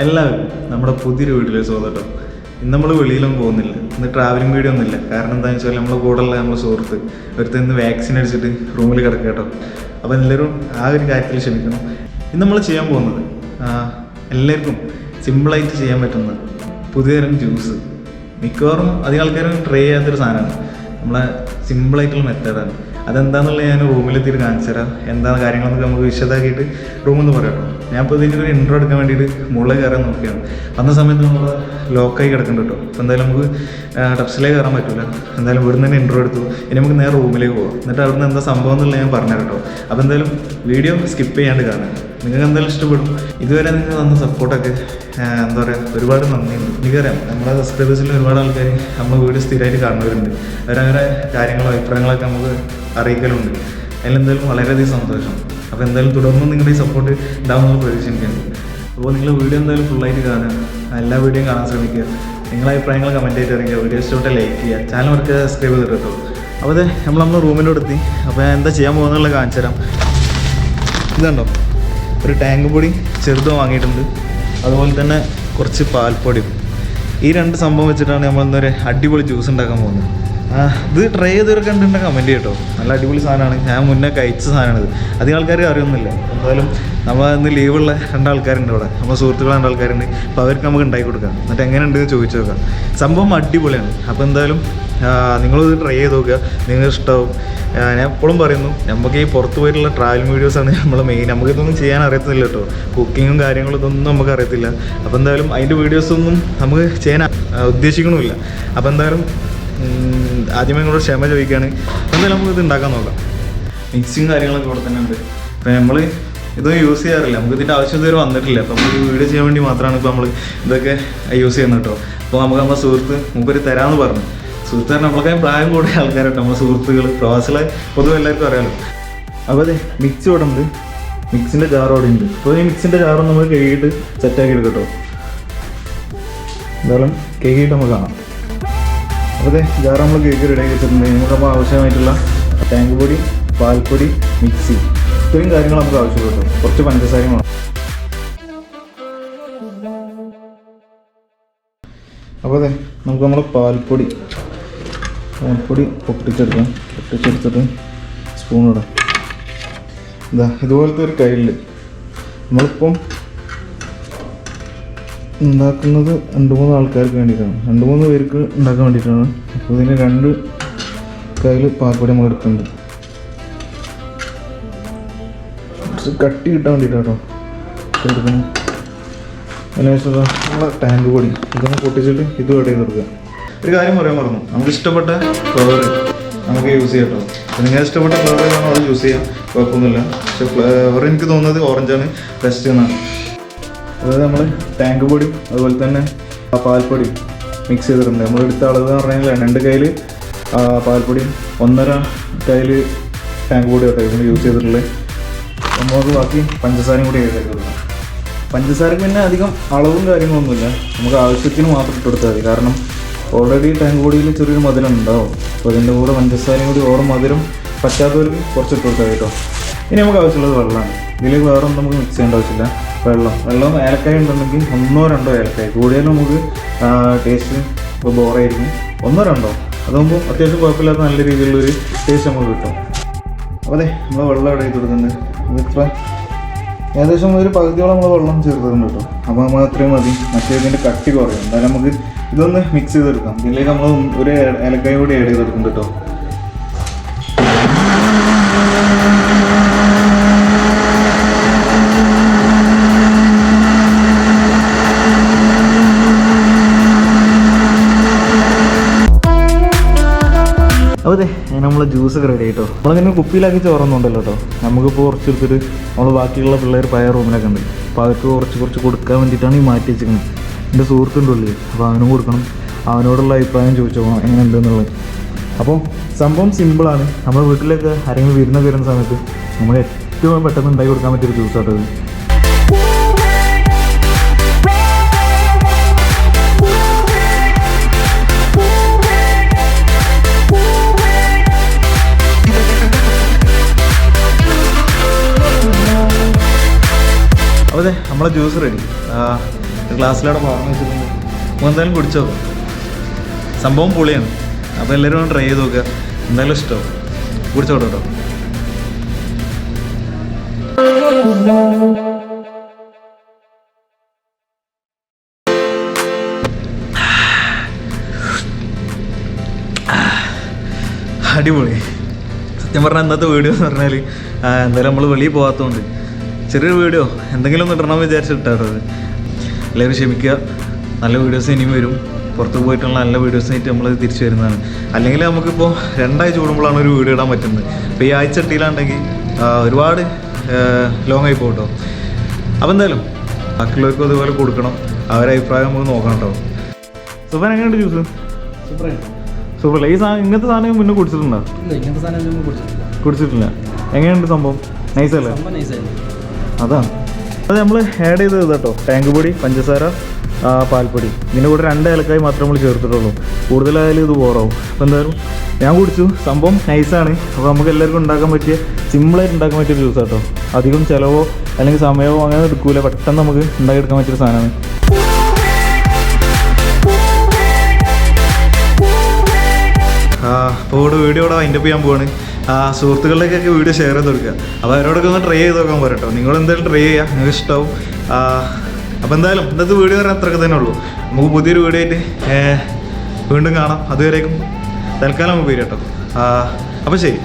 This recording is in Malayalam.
എല്ലാവരും നമ്മുടെ പുതിയൊരു വീട്ടിലേക്ക് സ്വാഗതം. ഇന്ന് നമ്മൾ വെളിയിലൊന്നും പോകുന്നില്ല, ഇന്ന് ട്രാവലിംഗ് വീഡിയോ ഒന്നുമില്ല. കാരണം എന്താണെന്ന് വെച്ചാൽ നമ്മളെ കൂടെയുള്ള നമ്മുടെ സുഹൃത്ത് ഒരുത്തൻ ഇന്ന് വാക്സിൻ അടിച്ചിട്ട് റൂമിൽ കിടക്കുക കേട്ടോ. അപ്പോൾ എല്ലാവരും ആ ഒരു കാര്യത്തിൽ ക്ഷമിക്കണം. ഇന്ന് നമ്മൾ ചെയ്യാൻ പോകുന്നത് എല്ലാവർക്കും സിമ്പിളായിട്ട് ചെയ്യാൻ പറ്റുന്ന പുതിയതരം ജ്യൂസ്. മിക്കവാറും അധികം ആൾക്കാരും ട്രൈ ചെയ്യാത്തൊരു സാധനമാണ്, നമ്മളെ സിമ്പിളായിട്ടുള്ള മെത്തേഡാണ്. അതെന്താണെന്നുള്ളത് ഞാൻ റൂമിലെത്തിയിട്ട് കാണിച്ചു തരാം. എന്താണ് കാര്യങ്ങളെന്നൊക്കെ നമുക്ക് വിശദമാക്കിയിട്ട് റൂമിൽ നിന്ന് പറയാം. ഞാൻ ഇപ്പോൾ ഇതിൻ്റെ ഒരു ഇൻട്രോ എടുക്കാൻ വേണ്ടിയിട്ട് മുകളിൽ കയറാൻ നോക്കിയാണ്. വന്ന സമയത്ത് നമ്മൾ ലോക്കായി കിടക്കുന്നുണ്ട് കേട്ടോ. അപ്പോൾ എന്തായാലും നമുക്ക് ടെറസിലേക്ക് കയറാൻ പറ്റില്ല. എന്തായാലും ഇവിടെ നിന്ന് തന്നെ ഇൻട്രോ എടുത്തു. ഇനി നമുക്ക് നേരെ റൂമിലേക്ക് പോകാം. എന്നിട്ട് അവിടെ നിന്ന് എന്താ സംഭവം എന്നുള്ളത് ഞാൻ പറഞ്ഞു കേട്ടോ. അപ്പോൾ എന്തായാലും വീഡിയോ സ്കിപ്പ് ചെയ്യാണ്ട് കാണാം. നിങ്ങൾക്ക് എന്തായാലും ഇഷ്ടപ്പെടും. ഇതുവരെ നിങ്ങൾ തന്ന സപ്പോർട്ടൊക്കെ എന്താ പറയുക, ഒരുപാട് നന്ദിയുണ്ട്. എനിക്കറിയാം നമ്മുടെ സബ്സ്ക്രൈബേഴ്സിൽ ഒരുപാട് ആൾക്കാർ നമ്മുടെ വീഡിയോ സ്ഥിരമായിട്ട് കാണുന്നവരുണ്ട്. അവരവരെ കാര്യങ്ങളോ അഭിപ്രായങ്ങളൊക്കെ നമുക്ക് അറിയിക്കലുണ്ട്. അതിലെന്തായാലും വളരെയധികം സന്തോഷം. അപ്പോൾ എന്തായാലും തുടർന്നും നിങ്ങളുടെ ഈ സപ്പോർട്ട് ഉണ്ടാകുമെന്നുള്ള പ്രതീക്ഷിക്കുന്നുണ്ട്. അപ്പോൾ നിങ്ങൾ വീഡിയോ എന്തായാലും ഫുള്ളായിട്ട് കാണുക, എല്ലാ വീഡിയോയും കാണാൻ ശ്രമിക്കുക. നിങ്ങളുടെ അഭിപ്രായങ്ങൾ കമൻറ്റ് ആയിട്ട് അറിയിക്കുക. വീഡിയോ ഇഷ്ടപ്പെട്ട ലൈക്ക് ചെയ്യുക, ചാനൽ വർക്ക് സബ്സ്ക്രൈബ് ചെയ്തിട്ട് കേട്ടോ. അപ്പോൾ അതെ നമ്മൾ റൂമിലോട്ട് എത്തി. അപ്പോൾ ഞാൻ എന്താ ചെയ്യാൻ പോകുന്നുള്ള കാണിച്ചു തരാം. ഇതുണ്ടോ, ഒരു ടാങ്ക് പൊടി ചെറുത് വാങ്ങിയിട്ടുണ്ട്, അതുപോലെ തന്നെ കുറച്ച് പാൽപ്പൊടിയും. ഈ രണ്ട് സംഭവം വെച്ചിട്ടാണ് നമ്മൾ ഇന്നൊരു അടിപൊളി ജ്യൂസ് ഉണ്ടാക്കാൻ പോകുന്നത്. ഇത് ട്രൈ ചെയ്തവരൊക്കെ കണ്ടിട്ടുണ്ടെങ്കിൽ കമൻറ്റ് കേട്ടോ. നല്ല അടിപൊളി സാധനമാണ്. ഞാൻ മുന്നേ കഴിച്ച സാധനമാണിത്. അധികം ആൾക്കാർ അറിയൊന്നുമില്ല. എന്തായാലും നമ്മൾ ഇന്ന് ലീവുള്ള രണ്ടാൾക്കാരുണ്ട് ഇവിടെ, നമ്മുടെ സുഹൃത്തുക്കൾ രണ്ടാൾക്കാരുണ്ട്. അപ്പോൾ അവർക്ക് നമുക്ക് ഉണ്ടാക്കി കൊടുക്കാം. എന്നിട്ട് എങ്ങനെയുണ്ടെന്ന് ചോദിച്ചു നോക്കാം. സംഭവം അടിപൊളിയാണ്. അപ്പോൾ എന്തായാലും നിങ്ങളിത് ട്രൈ ചെയ്ത് നോക്കുക, നിങ്ങൾക്ക് ഇഷ്ടമാവും. ഞാൻ എപ്പോഴും പറയുന്നു, നമുക്ക് ഈ പുറത്ത് പോയിട്ടുള്ള ട്രാവലിംഗ് വീഡിയോസാണ് നമ്മൾ മെയിൻ. നമുക്കിതൊന്നും ചെയ്യാൻ അറിയത്തില്ല കേട്ടോ. കുക്കിങ്ങും കാര്യങ്ങളും ഇതൊന്നും നമുക്ക് അറിയത്തില്ല. അപ്പോൾ എന്തായാലും അതിൻ്റെ വീഡിയോസൊന്നും നമുക്ക് ചെയ്യാൻ ഉദ്ദേശിക്കണമില്ല. അപ്പോൾ എന്തായാലും ആദ്യമേ കൂടെ ക്ഷമ ചോദിക്കുകയാണ്. എന്തായാലും നമുക്കിത് ഉണ്ടാക്കാൻ നോക്കാം. മിക്സിങ് കാര്യങ്ങളൊക്കെ ഇവിടെ തന്നെ ഉണ്ട്. അപ്പോൾ നമ്മൾ ഇതൊന്നും യൂസ് ചെയ്യാറില്ല, നമുക്ക് ഇതിൻ്റെ ആവശ്യം ഇതുവരെ വന്നിട്ടില്ല. അപ്പോൾ നമ്മൾ ഈ വീഡിയോ ചെയ്യാൻ വേണ്ടി മാത്രമാണ് ഇപ്പോൾ നമ്മൾ ഇതൊക്കെ യൂസ് ചെയ്യുന്നത് കേട്ടോ. അപ്പോൾ നമുക്ക് നമ്മുടെ സുഹൃത്ത് മുമ്പ് തരാമെന്ന് പറഞ്ഞു. സുഹൃത്തുക്കാരൻ നമ്മളൊക്കെ പ്രായം കൂടിയ ആൾക്കാരുണ്ട്, നമ്മുടെ സുഹൃത്തുക്കൾ പ്രവാസികളെ പൊതുവെ എല്ലാവർക്കും അറിയാമല്ലോ. അപ്പോൾ അതെ മിക്സി ഇവിടെ ഉണ്ട്, മിക്സിൻ്റെ ജാർ അവിടെ ഉണ്ട്. അപ്പോൾ ഈ മിക്സിൻ്റെ ജാറ് നമ്മൾ കഴുകിയിട്ട് സെറ്റാക്കി എടുക്കും കേട്ടോ. എന്തായാലും കഴുകിയിട്ട് നമുക്ക് കാണാം. അപ്പോൾ അതെ ജാറ് നമ്മൾ കേക്ക് റെഡിയാക്കി വെച്ചിട്ടുണ്ട്. നമുക്കപ്പോൾ ആവശ്യമായിട്ടുള്ള ടാങ്ക് പൊടി, പാൽപ്പൊടി, മിക്സി, ഇത്രയും കാര്യങ്ങൾ നമുക്ക് ആവശ്യമുള്ളൂ കേട്ടോ. കുറച്ച് പഞ്ചസാരയും വേണം. അപ്പോൾ അതെ നമുക്ക് നമ്മൾ പാൽപ്പൊടി പൊട്ടിച്ചെടുത്തിട്ട് സ്പൂൺ ഇടാം. ഇതുപോലത്തെ ഒരു കയ്യിൽ നമ്മളിപ്പം ഉണ്ടാക്കുന്നത് 2-3 ആൾക്കാർക്ക് വേണ്ടിയിട്ടാണ്, 2-3 പേർക്ക് ഉണ്ടാക്കാൻ വേണ്ടിയിട്ടാണ്. അപ്പോൾ ഇതിന് 2 കയ്യിൽ പാൽപ്പൊടി നമ്മൾ എടുക്കുന്നുണ്ട്. കുറച്ച് കട്ടി കിട്ടാൻ വേണ്ടിയിട്ടാട്ടോ എടുക്കണം. അതിനുശേഷം നമ്മളെ ടാങ്ക് പൊടി ഇതൊന്ന് പൊട്ടിച്ചിട്ട് ഇത് ആഡ് ചെയ്ത് കൊടുക്കുക. ഒരു കാര്യം പറയാൻ മറന്നു, നമുക്ക് ഇഷ്ടപ്പെട്ട ഫ്ലവർ നമുക്ക് യൂസ് ചെയ്യാം കേട്ടോ. നിങ്ങൾ ഇഷ്ടപ്പെട്ട ഫ്ലവർ വേണോ അത് യൂസ് ചെയ്യാം, കുഴപ്പമൊന്നുമില്ല. പക്ഷേ ഫ്ലവർ എനിക്ക് തോന്നുന്നത് ഓറഞ്ചാണ് ബെസ്റ്റ് എന്നാണ്. അതായത് നമ്മൾ ടാങ്ക് പൊടിയും അതുപോലെ തന്നെ പാൽപ്പൊടിയും മിക്സ് ചെയ്തിട്ടുണ്ട്. നമ്മൾ എടുത്ത അളവ് എന്ന് പറഞ്ഞാൽ 2 കയ്യിൽ പാൽപ്പൊടിയും 1.5 കയ്യിൽ ടാങ്ക് പൊടി കേട്ടോ ഇതിന് യൂസ് ചെയ്തിട്ടുള്ളത്. നമുക്ക് ബാക്കി പഞ്ചസാരയും കൂടി ചെയ്തേക്ക് കൊടുക്കാം. പഞ്ചസാരക്ക് പിന്നെ അധികം അളവും കാര്യങ്ങളൊന്നുമില്ല, നമുക്ക് ആവശ്യത്തിന് മാത്രം ഇട്ട് കൊടുത്താൽ മതി. കാരണം ഓൾറെഡി ടാങ്ക് പൊടിയിൽ ചെറിയൊരു മധുരം ഉണ്ടാവും. അപ്പോൾ അതിൻ്റെ കൂടെ പഞ്ചസാരയും കൂടി ഓരോ മധുരം പറ്റാത്തവർക്ക് കുറച്ച് ഇട്ട് കൊടുത്താൽ കേട്ടോ. ഇനി നമുക്ക് ആവശ്യമുള്ളത് വെള്ളമാണ്. ഇതിലേക്ക് വേറെ ഒന്നും നമുക്ക് മിക്സ് ചെയ്യേണ്ട ആവശ്യമില്ല. വെള്ളം ഏലക്കായ ഉണ്ടെങ്കിൽ 1-2 ഏലക്കായ, കൂടിയാലും നമുക്ക് ടേസ്റ്റ് ഇപ്പോൾ ബോറായിരിക്കും. 1-2 അതാകുമ്പോൾ അത്യാവശ്യം കുഴപ്പമില്ലാത്ത നല്ല രീതിയിലുള്ളൊരു ടേസ്റ്റ് നമുക്ക് കിട്ടും. അപ്പോൾ അതെ നമ്മൾ വെള്ളം ഇവിടെ ചെയ്ത് കൊടുക്കുന്നുണ്ട്. ഇത്ര ഏകദേശം ഒരു പകുതിയോളം നമ്മൾ വെള്ളം ചേർത്തിട്ടുണ്ട് കേട്ടോ. അപ്പോൾ നമ്മൾ അത്രയും മതി, മറ്റേ ഇതിൻ്റെ കട്ടി കുറയും. എന്തായാലും നമുക്ക് ഇതൊന്ന് മിക്സ് ചെയ്തെടുക്കാം. ഇതിലേക്ക് നമ്മൾ ഒരു ഏലക്കായ കൂടി ആഡ് ചെയ്തെടുക്കുന്നുണ്ട് കേട്ടോ. അപ്പോൾ അതെ നമ്മളെ ജ്യൂസൊക്കെ റെഡി ആയിട്ടോ. നമ്മളിങ്ങനെ കുപ്പിയിലാക്കി ചോറുന്നുണ്ടല്ലോ കേട്ടോ. നമുക്കിപ്പോൾ കുറച്ചെടുത്തിട്ട് നമ്മൾ ബാക്കിയുള്ള പിള്ളേർ പഴയ റൂമിലൊക്കെ ഉണ്ട്, അപ്പോൾ അവർക്ക് കുറച്ച് കൊടുക്കാൻ വേണ്ടിയിട്ടാണ് ഈ മാറ്റി വെച്ചിരിക്കുന്നത്. എൻ്റെ സുഹൃത്തുണ്ട് ഉള്ളിൽ, അപ്പോൾ അവനും കൊടുക്കണം. അവനോടുള്ള അഭിപ്രായം ചോദിച്ചു പോകണം എങ്ങനെയുണ്ടെന്നുള്ളത്. അപ്പോൾ സംഭവം സിമ്പിളാണ്. നമ്മുടെ വീട്ടിലൊക്കെ ആരെങ്കിലും വരുന്ന സമയത്ത് നമ്മൾ ഏറ്റവും പെട്ടെന്ന് ഉണ്ടാക്കി കൊടുക്കാൻ പറ്റിയൊരു ജ്യൂസാട്ടത്. അപ്പോൾ അതെ നമ്മളെ ജ്യൂസ് റെഡി. ഗ്ലാസ്സിലവിടെ പറഞ്ഞു വെച്ചിട്ടുണ്ട്. അപ്പോൾ എന്തായാലും കുടിച്ചോ, സംഭവം പൊളിയാണ്. അപ്പോൾ എല്ലാവരും ട്രൈ ചെയ്ത് നോക്കുക, എന്തായാലും ഇഷ്ടമാവും. കുടിച്ചോട്ടോ കേട്ടോ. അടിപൊളി. സത്യം പറഞ്ഞാൽ ഇന്നത്തെ വീഡിയോ എന്ന് പറഞ്ഞാൽ എന്തായാലും നമ്മൾ വെളിയിൽ പോകാത്തതുകൊണ്ട് ചെറിയൊരു വീഡിയോ എന്തെങ്കിലും ഒന്ന് ഇടണമെന്ന് വിചാരിച്ചിട്ടാണത്. എല്ലാവരും ക്ഷമിക്കുക. നല്ല വീഡിയോസ് ഇനിയും വരും. പുറത്ത് പോയിട്ടുള്ള നല്ല വീഡിയോസായിട്ട് നമ്മൾ തിരിച്ചു വരുന്നതാണ്. അല്ലെങ്കിൽ നമുക്കിപ്പോൾ 2 ആഴ്ച കൂടുമ്പോഴാണ് ഒരു വീഡിയോ ഇടാൻ പറ്റുന്നത്. ഇപ്പോൾ ഈ ആഴ്ച ഇട്ടില്ലാണ്ടെങ്കിൽ ഒരുപാട് ലോങ് ആയി പോകട്ടോ. അപ്പോൾ എന്തായാലും ബാക്കിയുള്ളവർക്കും അതുപോലെ കൊടുക്കണം. അവരുടെ അഭിപ്രായം നമുക്ക് നോക്കണം കേട്ടോ. സുഫാൻ എങ്ങനെയുണ്ട് ജ്യൂസ്? സൂപ്പർ. ഈ സാധനം ഇങ്ങനത്തെ സാധനം മുന്നേ കുടിച്ചിട്ടുണ്ടോ? കുടിച്ചിട്ടില്ല. എങ്ങനെയുണ്ട് സംഭവം? നൈസല്ലേ? അതാണ് അത് നമ്മൾ ആഡ് ചെയ്തത് കേട്ടോ. ടാങ്ക് പൊടി, പഞ്ചസാര, പാൽപ്പൊടി. ഇതിൻ്റെ കൂടെ 2 ഏലക്കായി മാത്രമേ നമ്മൾ ചേർത്തിട്ടുള്ളൂ. കൂടുതലായാലും ഇത് ബോറാവും. അപ്പോൾ എന്തായാലും ഞാൻ കുടിച്ചു. സംഭവം നൈസാണ്. അപ്പോൾ നമുക്ക് എല്ലാവർക്കും ഉണ്ടാക്കാൻ പറ്റിയ, സിമ്പിളായിട്ട് ഉണ്ടാക്കാൻ പറ്റിയൊരു ജ്യൂസ് കേട്ടോ. അധികം ചിലവോ അല്ലെങ്കിൽ സമയമോ അങ്ങനെ എടുക്കൂല. പെട്ടെന്ന് നമുക്ക് ഉണ്ടാക്കിയെടുക്കാൻ പറ്റിയൊരു സാധനമാണ്. അപ്പോൾ വീഡിയോ ഇവിടെ വൈൻഡപ്പ് ചെയ്യാൻ പോവാണ്. സുഹൃത്തുക്കളിലേക്കൊക്കെ വീഡിയോ ഷെയർ ചെയ്ത് കൊടുക്കുക. അപ്പോൾ അവരോടൊക്കെ ഒന്ന് ട്രൈ ചെയ്ത് നോക്കാൻ പറയട്ടോ. നിങ്ങളെന്തായാലും ട്രൈ ചെയ്യുക, നിങ്ങൾക്ക് ഇഷ്ടമാവും. അപ്പോൾ എന്തായാലും ഇന്നത്തെ വീഡിയോ വരെ അത്രയൊക്കെ തന്നെ ഉള്ളൂ. നമുക്ക് പുതിയൊരു വീഡിയോ ആയിട്ട് വീണ്ടും കാണാം. അതുവരേക്കും തൽക്കാലം നമുക്ക് വരും കേട്ടോ. അപ്പോൾ ശരി.